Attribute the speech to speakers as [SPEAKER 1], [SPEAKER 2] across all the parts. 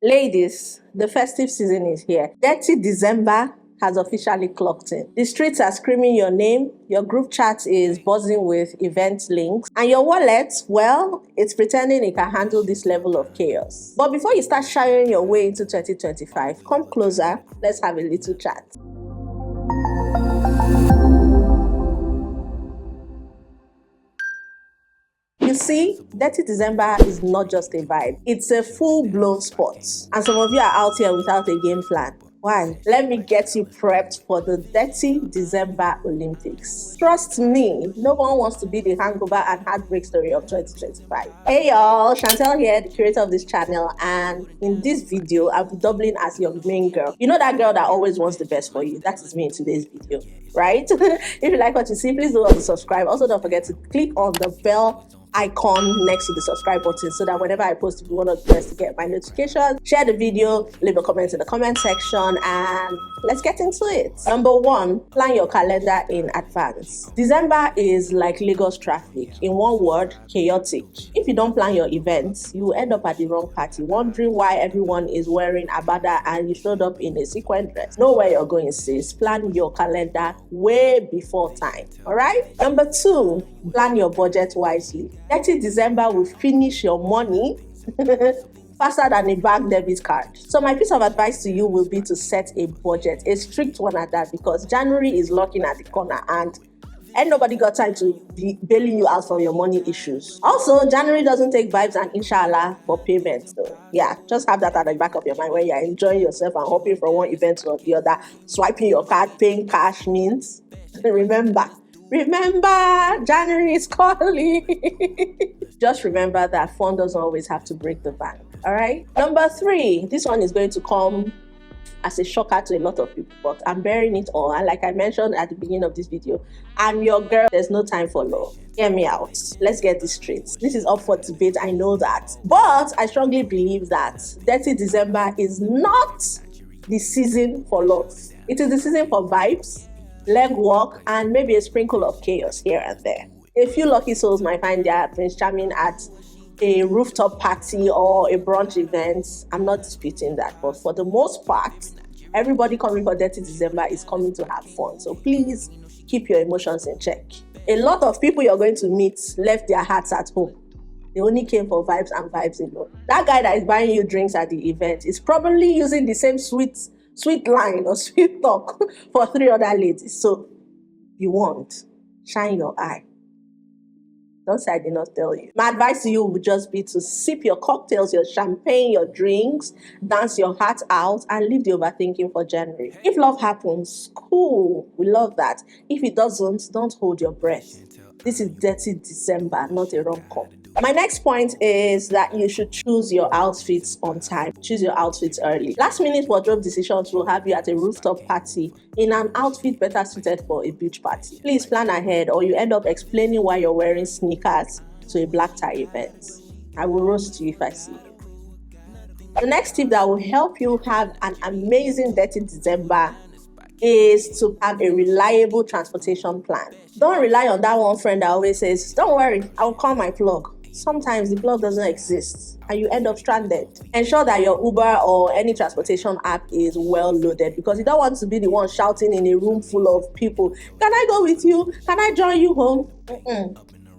[SPEAKER 1] Ladies, the festive season is here. Detty December has officially clocked in. The streets are screaming your name, your group chat is buzzing with event links, and your wallet, well, it's pretending it can handle this level of chaos. But before you start shying your way into 2025, come closer, let's have a little chat. You see, Dirty December is not just a vibe, it's a full blown sport. And some of you are out here without a game plan. Why? Let me get you prepped for the Dirty December Olympics. Trust me, no one wants to be the hangover and heartbreak story of 2025. Hey y'all, Chantel here, the creator of this channel, and in this video, I'll be doubling as your main girl. You know that girl that always wants the best for you? That is me in today's video, right? If you like what you see, please do subscribe. Also, don't forget to click on the bell icon next to the subscribe button so that whenever I post, if you want to get my notifications, share the video, leave a comment in the comment section, and let's get into it. Number one, plan your calendar in advance. December is like Lagos traffic. In one word, chaotic. If you don't plan your events, you will end up at the wrong party, wondering why everyone is wearing abada and you showed up in a sequin dress. Know where you're going, sis. Plan your calendar way before time. All right? Number two, plan your budget wisely. Dirty December will finish your money faster than a bank debit card. So my piece of advice to you will be to set a budget, a strict one at that, because January is looking at the corner and ain't nobody got time to be bailing you out from your money issues. Also, January doesn't take vibes and inshallah for payments. So yeah, just have that at the back of your mind when you're enjoying yourself and hopping from one event to the other. Swiping your card, paying cash means Remember, January is calling. Just remember that fun doesn't always have to break the bank. All right. Number three, this one is going to come as a shocker to a lot of people, but I'm bearing it all. And like I mentioned at the beginning of this video, I'm your girl. There's no time for love. Hear me out. Let's get this straight. This is up for debate. I know that. But I strongly believe that Dirty December is not the season for love. It is the season for vibes, leg walk, and maybe a sprinkle of chaos here and there. A few lucky souls might find their Prince Charming at a rooftop party or a brunch event. I'm not disputing that, but for the most part, everybody coming for Dirty December is coming to have fun. So please keep your emotions in check. A lot of people you're going to meet left their hearts at home. They only came for vibes and vibes alone. That guy that is buying you drinks at the event is probably using the same sweet line or sweet talk for 3 other ladies. So you want, shine your eye. Don't say I did not tell you. My advice to you would just be to sip your cocktails, your champagne, your drinks, dance your heart out, and leave the overthinking for January. If love happens, cool, we love that. If it doesn't, don't hold your breath. This is Dirty December, not a rom-com. My next point is that you should choose your outfits on time. Choose your outfits early. Last minute wardrobe decisions will have you at a rooftop party in an outfit better suited for a beach party. Please plan ahead or you end up explaining why you're wearing sneakers to a black tie event. I will roast you if I see you. The next tip that will help you have an amazing Dirty December is to have a reliable transportation plan. Don't rely on that one friend that always says, don't worry, I'll call my plug. Sometimes the plug doesn't exist and you end up stranded. Ensure that your Uber or any transportation app is well loaded, because you don't want to be the one shouting in a room full of people, can I go with you? Can I join you home?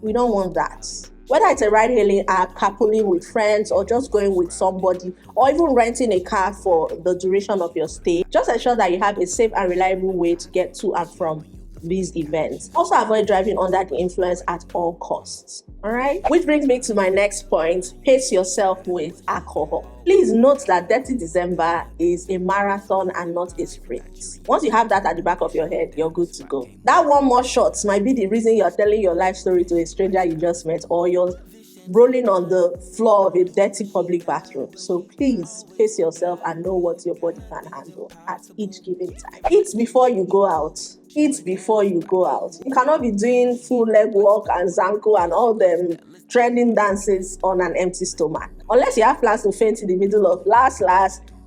[SPEAKER 1] We don't want that. Whether it's a ride-hailing app, carpooling with friends, or just going with somebody, or even renting a car for the duration of your stay, just ensure that you have a safe and reliable way to get to and from these events. Also avoid driving under the influence at all costs. All right, which brings me to my next point: pace yourself with alcohol. Please note that Dirty December is a marathon and not a sprint. Once you have that at the back of your head, you're good to go. That one more shot might be the reason you're telling your life story to a stranger you just met, or you're rolling on the floor of a dirty public bathroom. So please pace yourself and know what your body can handle at each given time. Eat before you go out. Eat before you go out. You cannot be doing full leg walk and zanko and all them trending dances on an empty stomach. Unless you have plans to faint in the middle of last,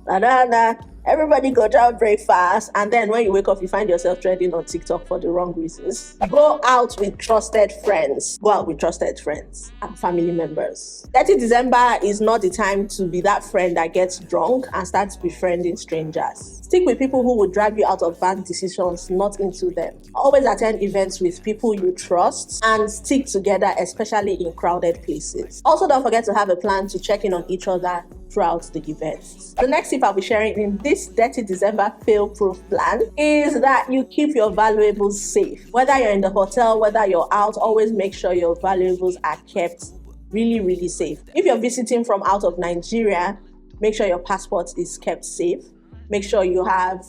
[SPEAKER 1] Da, da, da. Everybody go down breakfast, and then when you wake up, you find yourself trending on TikTok for the wrong reasons. Go out with trusted friends. Go out with trusted friends and family members. 30 December is not the time to be that friend that gets drunk and starts befriending strangers. Stick with people who will drag you out of bad decisions, not into them. Always attend events with people you trust and stick together, especially in crowded places. Also, don't forget to have a plan to check in on each other throughout the events. The next tip I'll be sharing in this Detty December fail-proof plan is that you keep your valuables safe. Whether you're in the hotel, whether you're out, always make sure your valuables are kept really, really safe. If you're visiting from out of Nigeria, make sure your passport is kept safe. Make sure you have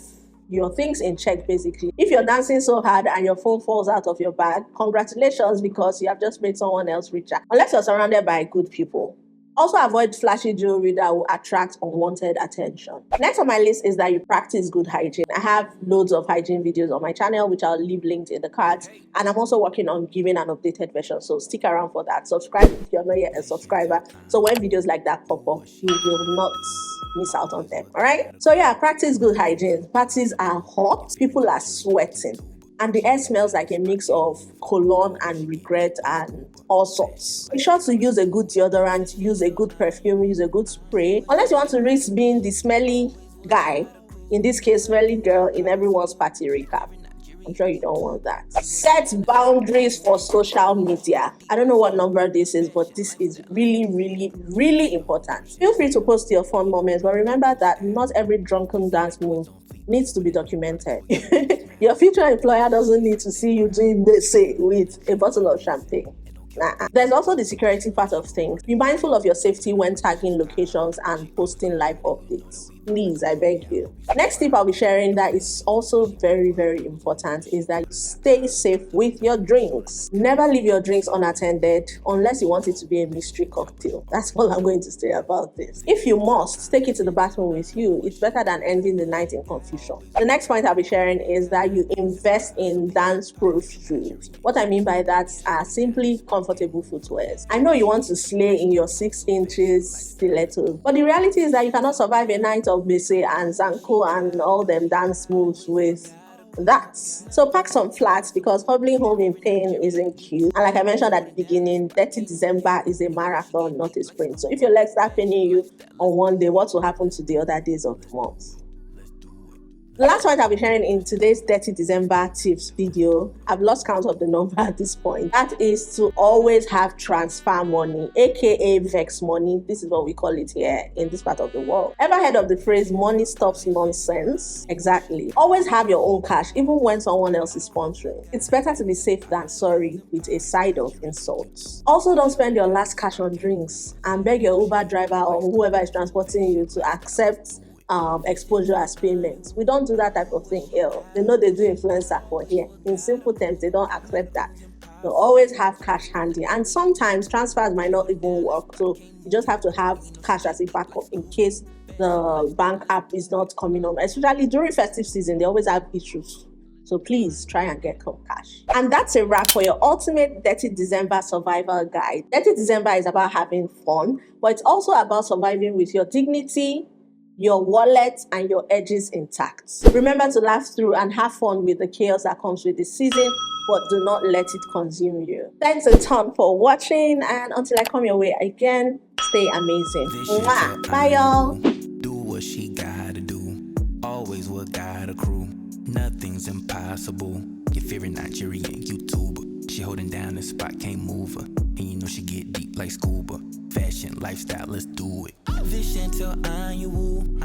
[SPEAKER 1] your things in check, basically. If you're dancing so hard and your phone falls out of your bag, congratulations, because you have just made someone else richer. Unless you're surrounded by good people. Also, avoid flashy jewelry that will attract unwanted attention. Next on my list is that you practice good hygiene. I have loads of hygiene videos on my channel, which I'll leave linked in the cards. And I'm also working on giving an updated version, so stick around for that. Subscribe if you're not yet a subscriber, so when videos like that pop up, you will not miss out on them, all right? So yeah, practice good hygiene. Parties are hot, people are sweating, and the air smells like a mix of cologne and regret and all sorts. Be sure to use a good deodorant, use a good perfume, use a good spray. Unless you want to risk being the smelly guy, in this case, smelly girl in everyone's party recap. I'm sure you don't want that. Set boundaries for social media. I don't know what number this is, but this is really, really, really important. Feel free to post your fun moments, but remember that not every drunken dance move needs to be documented. Your future employer doesn't need to see you doing this with a bottle of champagne. Nah. There's also the security part of things. Be mindful of your safety when tagging locations and posting live updates. Please, I beg you. Next tip I'll be sharing that is also very, very important is that you stay safe with your drinks. Never leave your drinks unattended unless you want it to be a mystery cocktail. That's all I'm going to say about this. If you must, take it to the bathroom with you. It's better than ending the night in confusion. The next point I'll be sharing is that you invest in dance-proof shoes. What I mean by that are simply comfortable footwear. I know you want to slay in your 6 inches stilettos, but the reality is that you cannot survive a night of Bese and Zanko and all them dance moves with that. So pack some flats because hobbling home in pain isn't cute. And like I mentioned at the beginning, 30 December is a marathon, not a sprint. So if your legs start paining you on one day, what will happen to the other days of the month? The last point I'll be sharing in today's Detty December tips video, I've lost count of the number at this point. That is to always have transfer money, aka vex money. This is what we call it here in this part of the world. Ever heard of the phrase money stops nonsense? Exactly. Always have your own cash, even when someone else is sponsoring. It's better to be safe than sorry with a side of insults. Also, don't spend your last cash on drinks and beg your Uber driver or whoever is transporting you to accept exposure as payment. We don't do that type of thing here. They know they do influencer for here. In simple terms, they don't accept that. They always have cash handy, and sometimes transfers might not even work. So you just have to have cash as a backup in case the bank app is not coming on. Especially during festive season, they always have issues. So please try and get some cash. And that's a wrap for your ultimate Detty December survival guide. Detty December is about having fun, but it's also about surviving with your dignity, your wallet, and your edges intact. Remember to laugh through and have fun with the chaos that comes with the season, but do not let it consume you. Thanks a ton for watching, and until I come your way again, stay amazing. Mwah. Bye, y'all.
[SPEAKER 2] Do what she gotta do. Always what got a crew. Nothing's impossible. Your favorite Nigerian YouTuber. She holding down the spot, can't move her. And you know she get deep like scuba. Fashion, lifestyle, let's do it. This Chantel, Anyanwu.